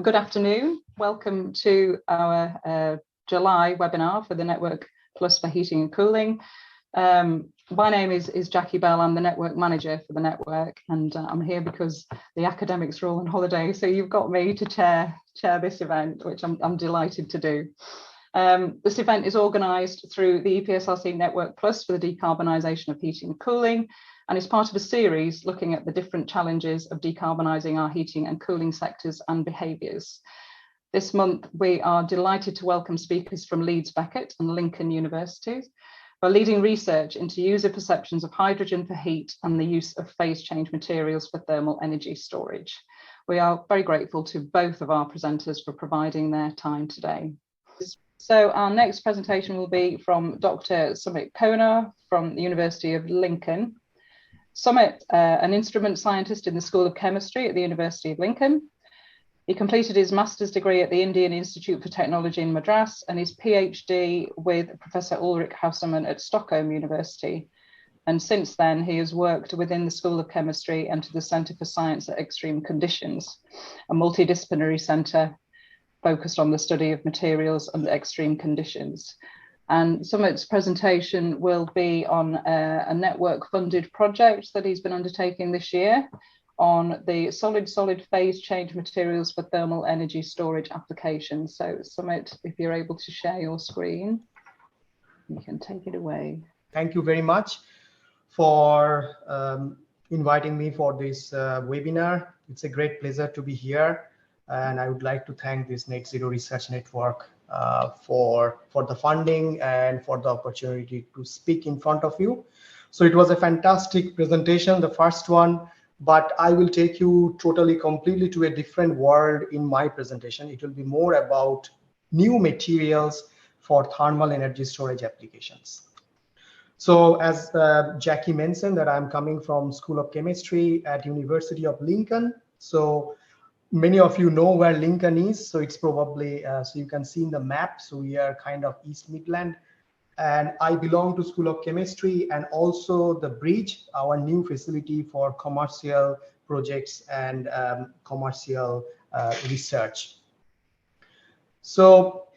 Good afternoon. Welcome to our July webinar for the Network Plus for Heating and Cooling. My name is Jackie Bell. I'm the Network Manager for the network, and I'm here because the academics are all on holiday. So you've got me to chair this event, which I'm delighted to do. This event is organised through the EPSRC Network Plus for the decarbonisation of heating and cooling, and is part of a series looking at the different challenges of decarbonising our heating and cooling sectors and behaviours. This month, we are delighted to welcome speakers from Leeds Beckett and Lincoln Universities for leading research into user perceptions of hydrogen for heat and the use of phase change materials for thermal energy storage. We are very grateful to both of our presenters for providing their time today. So our next presentation will be from Dr. Sumit Konar from the University of Lincoln. Sumit, an instrument scientist in the School of Chemistry at the University of Lincoln. He completed his master's degree at the Indian Institute for Technology in Madras and his PhD with Professor Ulrich Hausmann at Stockholm University. And since then, he has worked within the School of Chemistry and to the Centre for Science at Extreme Conditions, a multidisciplinary centre focused on the study of materials under extreme conditions. And Sumit's presentation will be on a network-funded project that he's been undertaking this year on the solid phase change materials for thermal energy storage applications. So Sumit, if you're able to share your screen, you can take it away. Thank you very much for inviting me for this webinar. It's a great pleasure to be here. And I would like to thank this Net Zero Research Network for the funding and for the opportunity to speak in front of you. So it was a fantastic presentation, the first one, but I will take you completely to a different world in my presentation. It will be more about new materials for thermal energy storage applications. So as Jackie mentioned, that I'm coming from School of Chemistry at University of Lincoln. So many of you know where Lincoln is, so it's probably, so you can see in the map, so we are kind of East Midland. And I belong to School of Chemistry and also the Bridge, our new facility for commercial projects and commercial research. So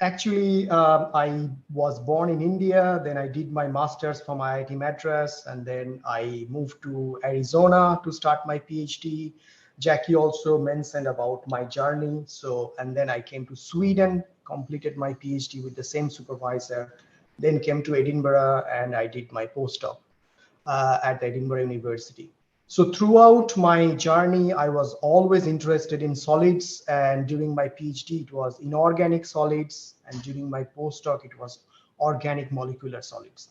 actually, I was born in India, then I did my master's from IIT Madras, and then I moved to Arizona to start my PhD. Jackie also mentioned about my journey. So, and then I came to Sweden, completed my PhD with the same supervisor, then came to Edinburgh and I did my postdoc at Edinburgh University. So throughout my journey, I was always interested in solids, and during my PhD, it was inorganic solids, and during my postdoc, it was organic molecular solids.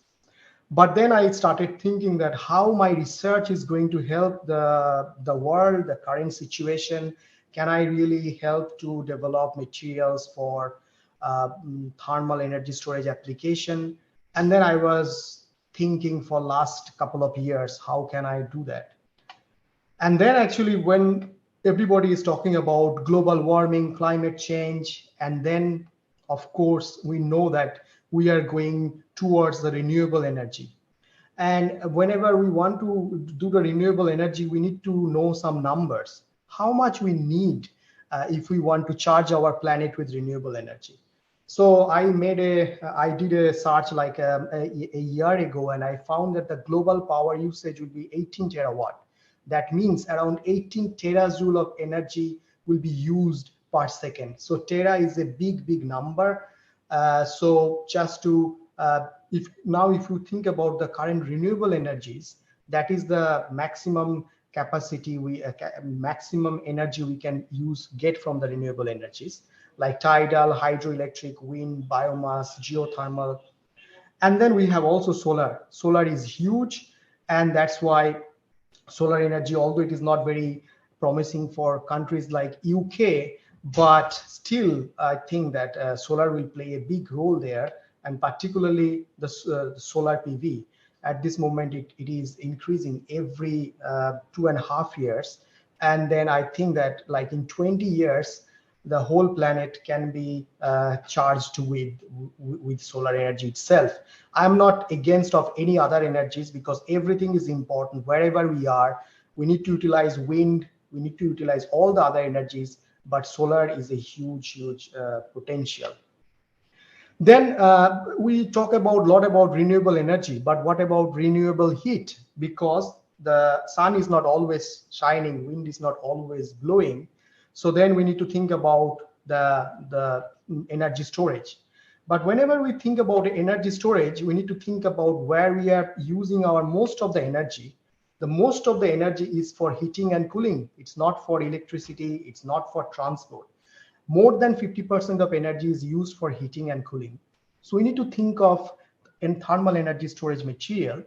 But then I started thinking that how my research is going to help the world, the current situation. Can I really help to develop materials for thermal energy storage application? And then I was thinking for last couple of years, how can I do that? And then actually when everybody is talking about global warming, climate change, and then of course we know that we are going towards the renewable energy. And whenever we want to do the renewable energy, we need to know some numbers. How much we need if we want to charge our planet with renewable energy. So I did a search like a year ago, and I found that the global power usage would be 18 terawatt. That means around 18 terajoule of energy will be used per second. So tera is a big number. So just to, if you think about the current renewable energies, that is the maximum capacity, maximum energy we can get from the renewable energies, like tidal, hydroelectric, wind, biomass, geothermal. And then we have also solar. Solar is huge, and that's why solar energy, although it is not very promising for countries like UK, but still, I think that solar will play a big role there, and particularly the solar PV. At this moment, it is increasing every 2.5 years. And then I think that like in 20 years, the whole planet can be charged with solar energy itself. I'm not against of any other energies because everything is important. Wherever we are, we need to utilize wind, we need to utilize all the other energies, but solar is a huge potential. Then we talk about a lot about renewable energy, but what about renewable heat? Because the sun is not always shining, wind is not always blowing. So then we need to think about the energy storage. But whenever we think about energy storage, we need to think about where we are using our most of the energy. The most of the energy is for heating and cooling. It's not for electricity, it's not for transport. More than 50% of energy is used for heating and cooling. So we need to think of in thermal energy storage material.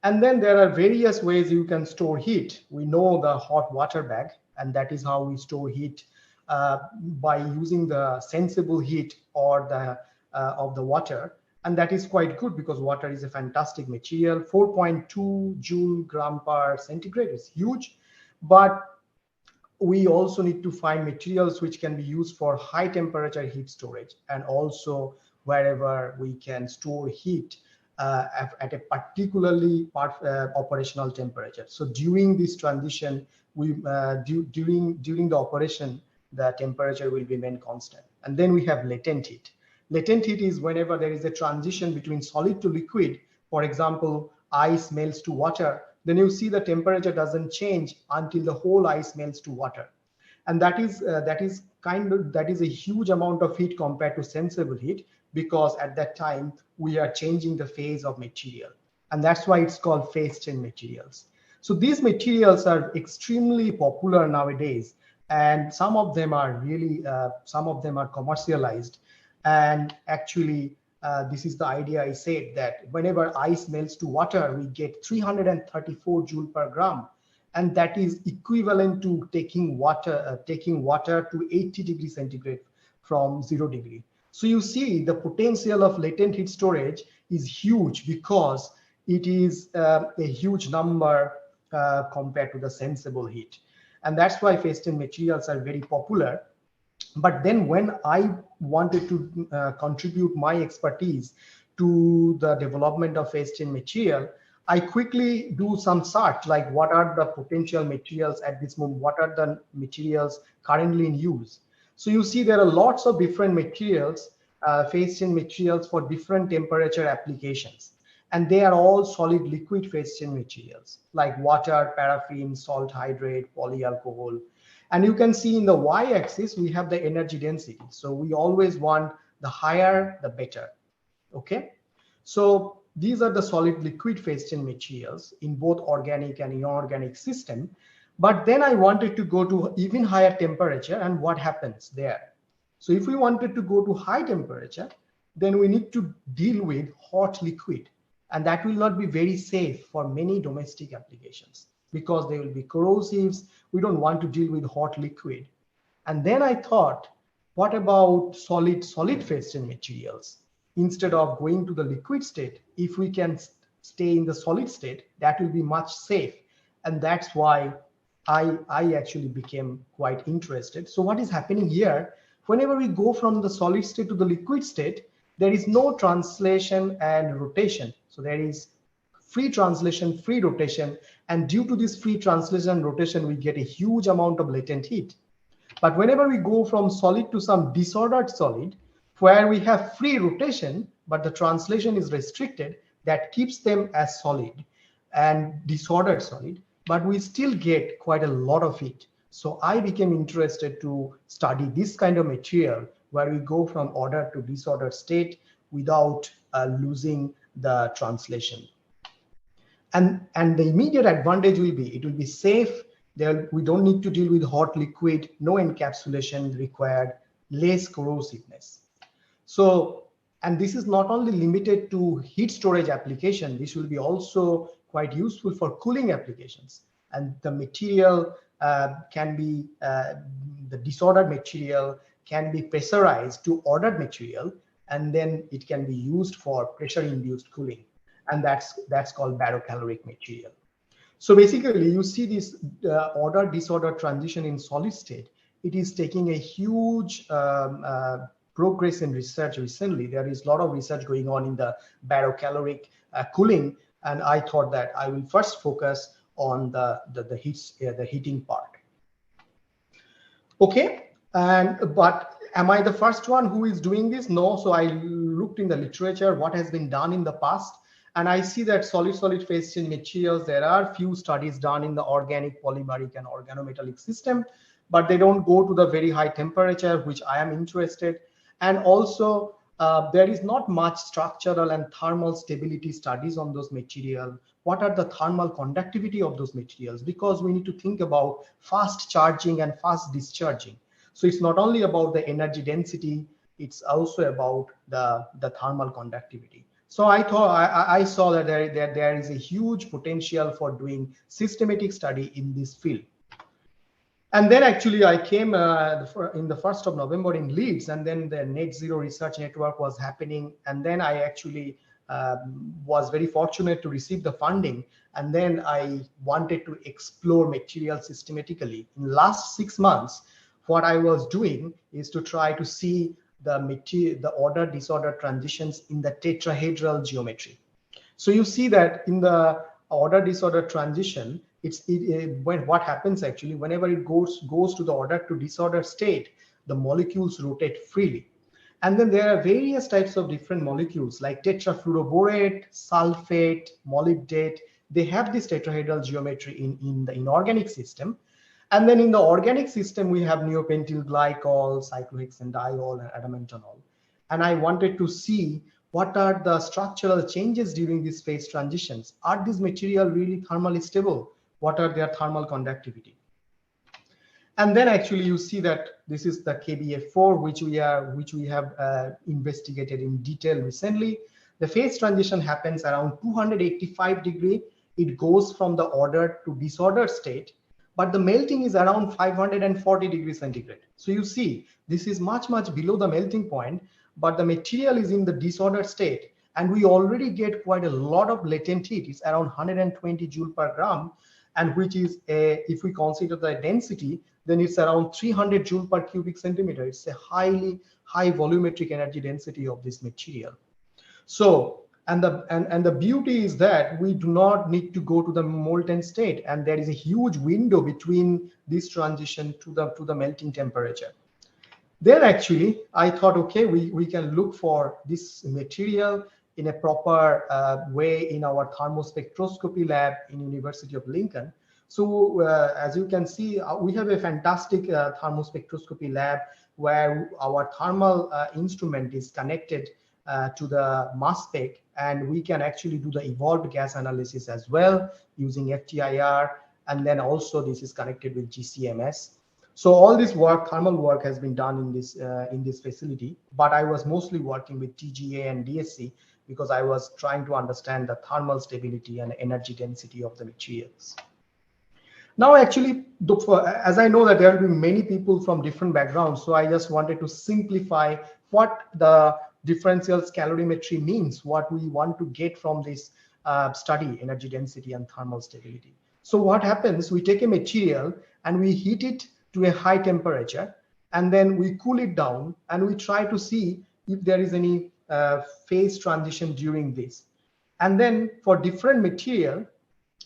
And then there are various ways you can store heat. We know the hot water bag, and that is how we store heat by using the sensible heat or the of the water. And that is quite good because water is a fantastic material. 4.2 joule gram per centigrade is huge, but we also need to find materials which can be used for high temperature heat storage, and also wherever we can store heat at a particularly operational temperature. So during this transition, during the operation, the temperature will remain constant. And then we have latent heat. Latent heat is whenever there is a transition between solid to liquid. For example, ice melts to water, then you see the temperature doesn't change until the whole ice melts to water. And that is a huge amount of heat compared to sensible heat, because at that time we are changing the phase of material. And that's why it's called phase change materials. So these materials are extremely popular nowadays, and some of them are really, some of them are commercialized. And actually, this is the idea I said, that whenever ice melts to water, we get 334 joule per gram. And that is equivalent to taking water to 80 degrees centigrade from 0 degree. So you see the potential of latent heat storage is huge, because it is a huge number compared to the sensible heat. And that's why phase change materials are very popular. But then when I wanted to contribute my expertise to the development of phase change material, I quickly do some search, like what are the potential materials at this moment, what are the materials currently in use. So you see there are lots of different materials, phase change materials for different temperature applications. And they are all solid liquid phase change materials, like water, paraffin, salt hydrate, polyalcohol. And you can see in the y-axis, we have the energy density. So we always want the higher, the better. Okay. So these are the solid liquid phase change materials in both organic and inorganic system. But then I wanted to go to even higher temperature, and what happens there? So if we wanted to go to high temperature, then we need to deal with hot liquid. And that will not be very safe for many domestic applications, because they will be corrosives. We don't want to deal with hot liquid. And then I thought, what about solid phase change materials? Instead of going to the liquid state, if we can stay in the solid state, that will be much safe. And that's why I actually became quite interested. So what is happening here, whenever we go from the solid state to the liquid state, there is no translation and rotation. So there is free translation, free rotation. And due to this free translation and rotation, we get a huge amount of latent heat. But whenever we go from solid to some disordered solid, where we have free rotation, but the translation is restricted, that keeps them as solid and disordered solid, but we still get quite a lot of heat. So I became interested to study this kind of material, where we go from ordered to disordered state without losing the translation. And the immediate advantage will be, it will be safe. We don't need to deal with hot liquid, no encapsulation required, less corrosiveness. So, and this is not only limited to heat storage application, this will be also quite useful for cooling applications. And the material can be, the disordered material can be pressurized to ordered material, and then it can be used for pressure-induced cooling. And that's called barocaloric material. So basically, you see this order-disorder transition in solid state. It is taking a huge progress in research recently. There is a lot of research going on in the barocaloric cooling, and I thought that I will first focus on the heating part. Okay, But am I the first one who is doing this? No. So I looked in the literature, what has been done in the past, and I see that solid phase change materials, there are few studies done in the organic, polymeric, and organometallic system, but they don't go to the very high temperature, which I am interested. And also, there is not much structural and thermal stability studies on those materials. What are the thermal conductivity of those materials? Because we need to think about fast charging and fast discharging. So it's not only about the energy density, it's also about the thermal conductivity. So I saw that there is a huge potential for doing systematic study in this field. And then actually I came in the 1st of November in Leeds, and then the Net Zero Research Network was happening. And then I actually was very fortunate to receive the funding. And then I wanted to explore material systematically. In the last 6 months, what I was doing is to try to see the order disorder transitions in the tetrahedral geometry. So you see that in the order disorder transition, when what happens actually, whenever it goes to the order to disorder state, the molecules rotate freely. And then there are various types of different molecules like tetrafluoroborate, sulfate, molybdate. They have this tetrahedral geometry in the inorganic system. And then in the organic system, we have neopentyl glycol, cyclohexanediol, and adamantanol. And I wanted to see what are the structural changes during these phase transitions. Are these materials really thermally stable? What are their thermal conductivity? And then actually you see that this is the KBF4, which we have investigated in detail recently. The phase transition happens around 285 degrees. It goes from the ordered to disordered state, but the melting is around 540 degrees centigrade. So you see, this is much below the melting point, but the material is in the disordered state, and we already get quite a lot of latent heat. It's around 120 joule per gram, and which is if we consider the density, then it's around 300 joule per cubic centimeter. It's a high volumetric energy density of this material. So, and the beauty is that we do not need to go to the molten state, and there is a huge window between this transition to the melting temperature. Then actually, I thought, okay, we can look for this material in a proper way in our thermospectroscopy lab in University of Lincoln. So as you can see, we have a fantastic thermospectroscopy lab where our thermal instrument is connected to the mass spec, and we can actually do the evolved gas analysis as well using FTIR, and then also this is connected with GCMS. So all this work, thermal work, has been done in this facility, but I was mostly working with TGA and DSC because I was trying to understand the thermal stability and energy density of the materials. Now, actually, as I know that there will be many people from different backgrounds, so I just wanted to simplify what the differential calorimetry means, what we want to get from this study, energy density and thermal stability. So what happens, we take a material and we heat it to a high temperature, and then we cool it down, and we try to see if there is any phase transition during this. And then for different material,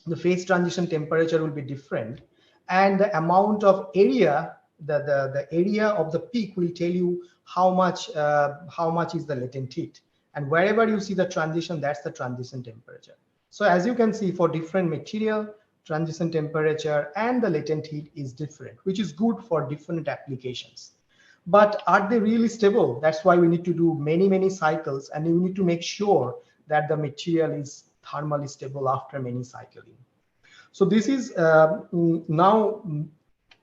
the phase transition temperature will be different, and the amount of area, the area of the peak will tell you how much is the latent heat. And wherever you see the transition, that's the transition temperature. So as you can see, for different material, transition temperature and the latent heat is different, which is good for different applications. But are they really stable? That's why we need to do many cycles, and you need to make sure that the material is thermally stable after many cycling. So this is now,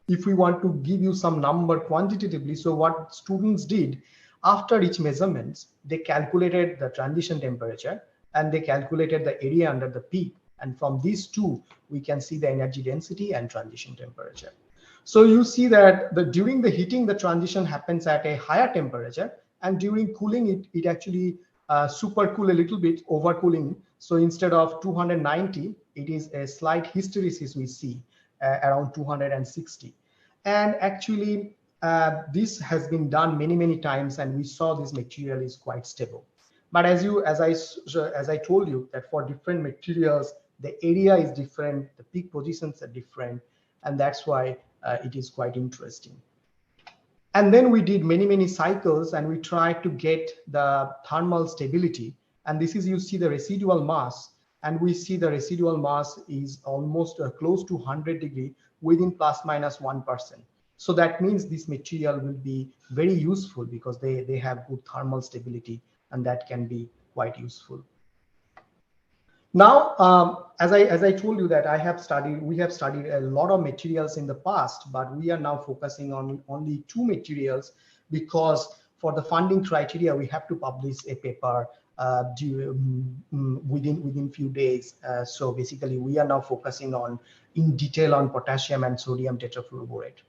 if we want to give you some number quantitatively, so what students did after each measurements, they calculated the transition temperature and they calculated the area under the peak. And from these two, we can see the energy density and transition temperature. So you see that during the heating, the transition happens at a higher temperature, and during cooling, it actually supercool a little bit, overcooling. So instead of 290, it is a slight hysteresis we see around 260. And actually, this has been done many times, and we saw this material is quite stable. But as I told you, that for different materials, the area is different, the peak positions are different, and that's why it is quite interesting. And then we did many cycles, and we tried to get the thermal stability. And this is, you see the residual mass, and we see the residual mass is almost close to 100 degree within ±1%. So that means this material will be very useful because they have good thermal stability, and that can be quite useful. Now, as I told you that we have studied a lot of materials in the past, but we are now focusing on only 2 materials, because for the funding criteria, we have to publish a paper within few days. So basically, we are now focusing in detail on potassium and sodium tetrafluoroborate.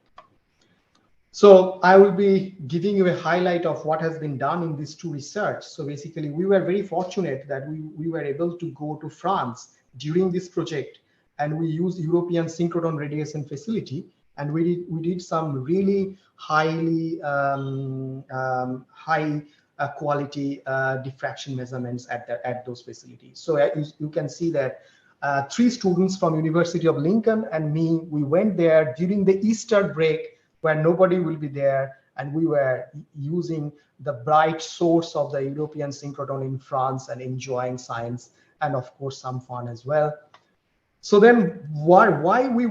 So I will be giving you a highlight of what has been done in these 2 research. So basically, we were very fortunate that we were able to go to France during this project, and we used European synchrotron radiation facility, and we did some really high quality diffraction measurements at those facilities. So you can see that 3 students from University of Lincoln and me, we went there during the Easter break, where nobody will be there, and we were using the bright source of the European synchrotron in France and enjoying science, and of course some fun as well. So then why we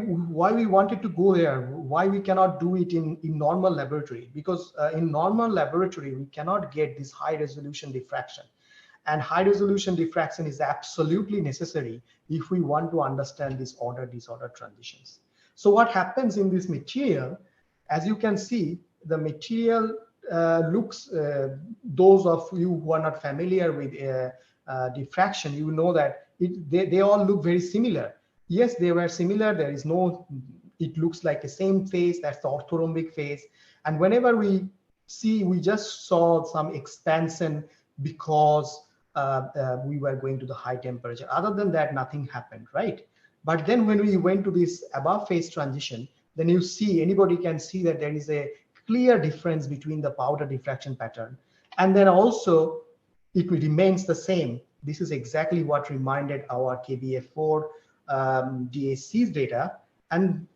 wanted to go there, why we cannot do it in normal laboratory? Because in normal laboratory we cannot get this high resolution diffraction, and high resolution diffraction is absolutely necessary if we want to understand these order disorder transitions. So what happens in this material, as you can see, the material looks, those of you who are not familiar with diffraction, you know that they all look very similar. Yes, they were similar. There is no, it looks like the same phase, that's the orthorhombic phase. And whenever we see, we just saw some expansion because we were going to the high temperature. Other than that, nothing happened, right? But then when we went to this above phase transition, then you see, anybody can see that there is a clear difference between the powder diffraction pattern. And then also it remains the same. This is exactly what reminded our KBF4 DAC's data. And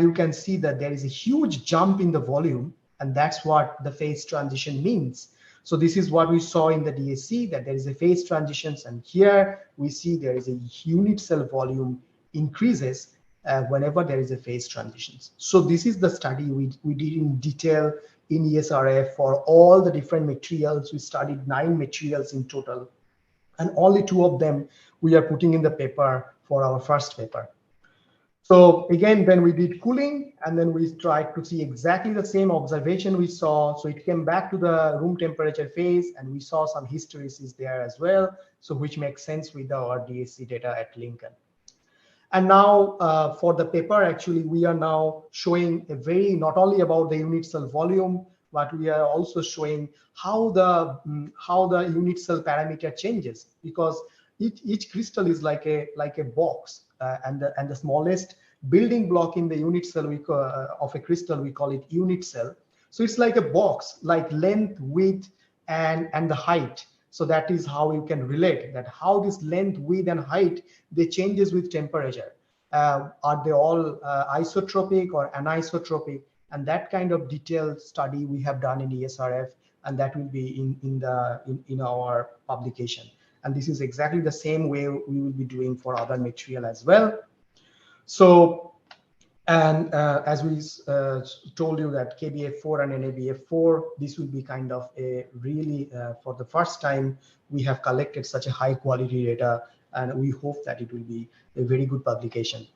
you can see that there is a huge jump in the volume, and that's what the phase transition means. So this is what we saw in the DAC, that there is a phase transitions, and here we see there is a unit cell volume increases whenever there is a phase transitions. So this is the study we did in detail in ESRF for all the different materials. We studied 9 materials in total, and only 2 of them we are putting in the paper for our first paper. So again, then we did cooling, and then we tried to see exactly the same observation we saw. So it came back to the room temperature phase, and we saw some hysteresis there as well. So which makes sense with our DAC data at Lincoln. And now for the paper, actually, we are now showing a very, not only about the unit cell volume, but we are also showing how the unit cell parameter changes, because each crystal is like a box, and the smallest building block in the unit cell of a crystal, we call it unit cell. So it's like a box, like length, width, and the height. So that is how you can relate that how this length, width, and height, they changes with temperature. Are they all isotropic or anisotropic? And that kind of detailed study we have done in ESRF, and that will be in our publication. And this is exactly the same way we will be doing for other material as well. So, and as we told you that KBF4 and NABF4, this will be kind of a really, for the first time, we have collected such a high quality data, and we hope that it will be a very good publication.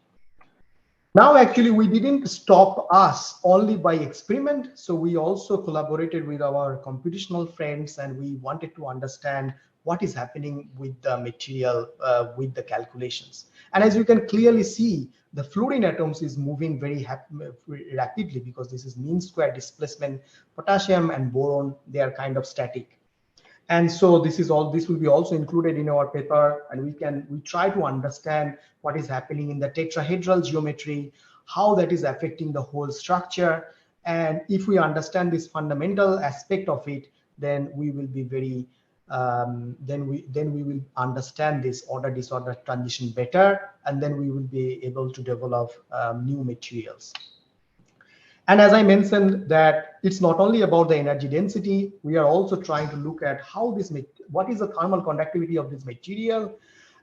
Now, actually, we didn't stop us only by experiment. So we also collaborated with our computational friends, and we wanted to understand what is happening with the material, with the calculations. And as you can clearly see, the fluorine atoms is moving very rapidly, because this is mean square displacement. Potassium and boron, they are kind of static. And so this will be also included in our paper, and we try to understand what is happening in the tetrahedral geometry, how that is affecting the whole structure. And if we understand this fundamental aspect of it, then we will be very then we will understand this order disorder transition better, and then we will be able to develop new materials. And as I mentioned, that it's not only about the energy density, we are also trying to look at how what is the thermal conductivity of this material,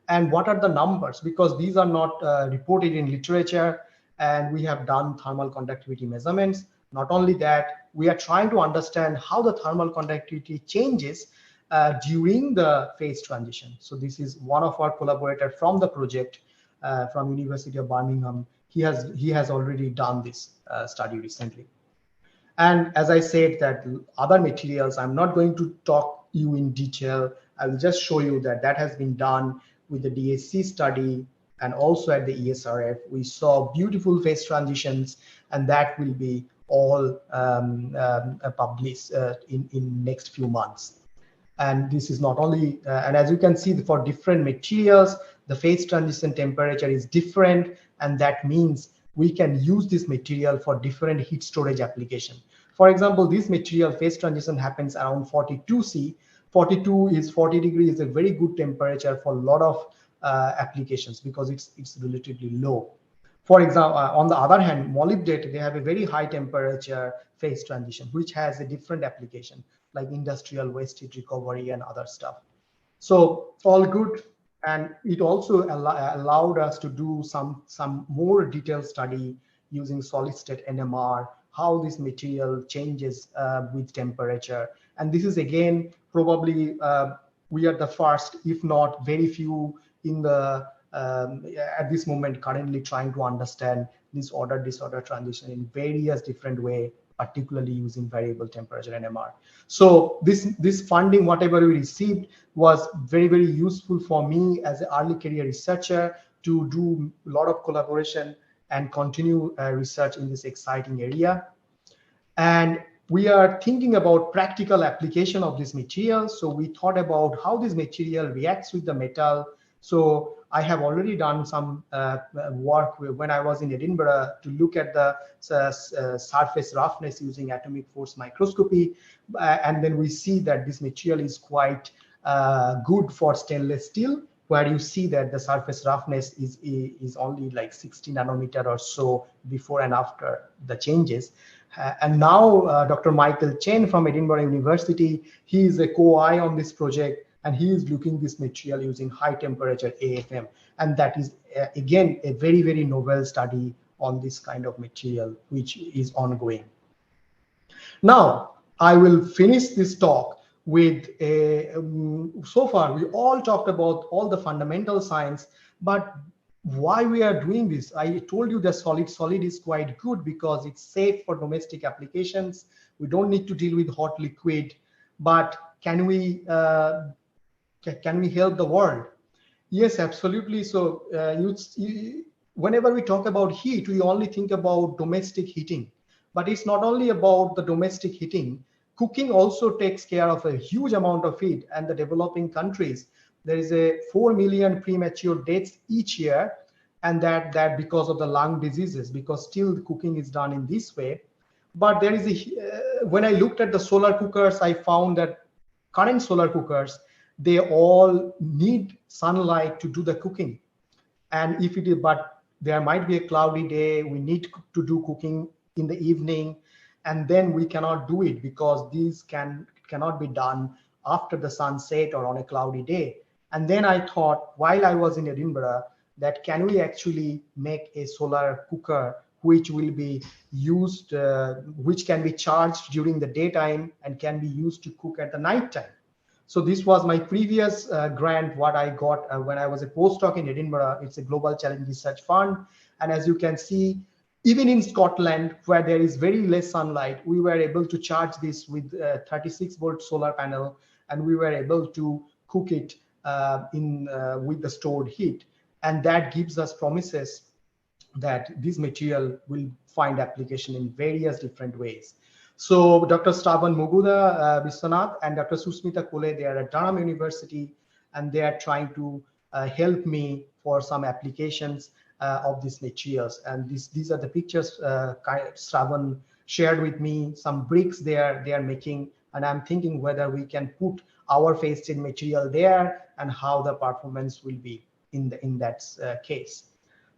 and what are the numbers, because these are not reported in literature, and we have done thermal conductivity measurements. Not only that, we are trying to understand how the thermal conductivity changes during the phase transition. So this is one of our collaborators from the project from University of Birmingham. He has already done this study recently. And as I said, that other materials, I'm not going to talk you in detail. I will just show you that that has been done with the DSC study, and also at the ESRF. We saw beautiful phase transitions, and that will be all published in next few months. And this is not only, and as you can see, for different materials, the phase transition temperature is different, and that means we can use this material for different heat storage application. For example, this material phase transition happens around 42 C. 42 is 40 degrees, is a very good temperature for a lot of applications because it's relatively low. For example, on the other hand, molybdate, they have a very high temperature phase transition, which has a different application like industrial waste heat recovery and other stuff. So all good. And it also allowed us to do some more detailed study using Solidstate NMR, how this material changes with temperature. And this is again, probably we are the first, if not very few in the at this moment currently trying to understand this order-disorder transition in various different way, particularly using variable temperature NMR. So this funding, whatever we received, was very, very useful for me as an early career researcher to do a lot of collaboration and continue research in this exciting area. And we are thinking about practical application of this material. So we thought about how this material reacts with the metal. So I have already done some work when I was in Edinburgh to look at the surface roughness using atomic force microscopy. And then we see that this material is quite good for stainless steel, where you see that the surface roughness is only like 60 nanometer or so before and after the changes. And now Dr. Michael Chen from Edinburgh University, he is a co-I on this project, and he is looking this material using high temperature AFM. And that is, again, a very, very novel study on this kind of material, which is ongoing. Now, I will finish this talk with so far, we all talked about all the fundamental science, but why we are doing this? I told you that solid is quite good because it's safe for domestic applications. We don't need to deal with hot liquid, but can we help the world? Yes, absolutely. So whenever we talk about heat, we only think about domestic heating, but it's not only about the domestic heating. Cooking also takes care of a huge amount of heat, and the developing countries, there is a 4 million premature deaths each year, and that because of the lung diseases, because still the cooking is done in this way. But there is when I looked at the solar cookers, I found that current solar cookers, they all need sunlight to do the cooking. And if it is, but there might be a cloudy day, we need to do cooking in the evening, and then we cannot do it because these cannot be done after the sunset or on a cloudy day. And then I thought, while I was in Edinburgh, that can we actually make a solar cooker which will be used, which can be charged during the daytime and can be used to cook at the nighttime. So this was my previous grant, what I got when I was a postdoc in Edinburgh. It's a Global Challenge Research Fund. And as you can see, even in Scotland, where there is very less sunlight, we were able to charge this with a 36-volt solar panel, and we were able to cook it with the stored heat. And that gives us promises that this material will find application in various different ways. So Dr. Shravan Muguda Biswanath and Dr. Susmita Kole, they are at Durham University, and they are trying to help me for some applications of these materials. And these are the pictures Shravan shared with me, some bricks they are making, and I'm thinking whether we can put our phase change material there and how the performance will be in that case.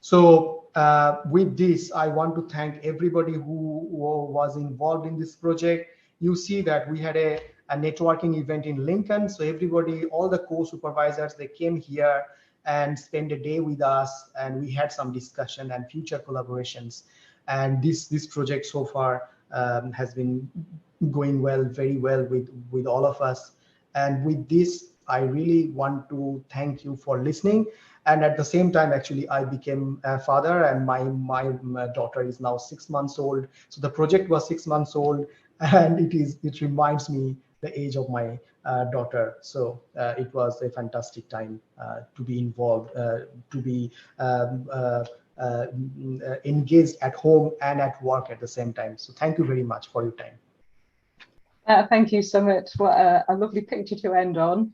So with this, I want to thank everybody who was involved in this project. You see that we had a networking event in Lincoln. So everybody, all the co-supervisors, they came here and spent a day with us, and we had some discussion and future collaborations. And this project so far has been going well, very well with all of us. And with this, I really want to thank you for listening. And at the same time, actually, I became a father, and my daughter is now 6 months old. So the project was 6 months old, and it reminds me the age of my daughter. So it was a fantastic time to be involved, to be engaged at home and at work at the same time. So thank you very much for your time. Thank you so much. What a lovely picture to end on.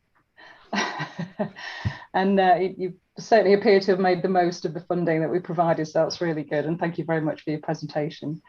And you certainly appear to have made the most of the funding that we provided, so that's really good. And thank you very much for your presentation.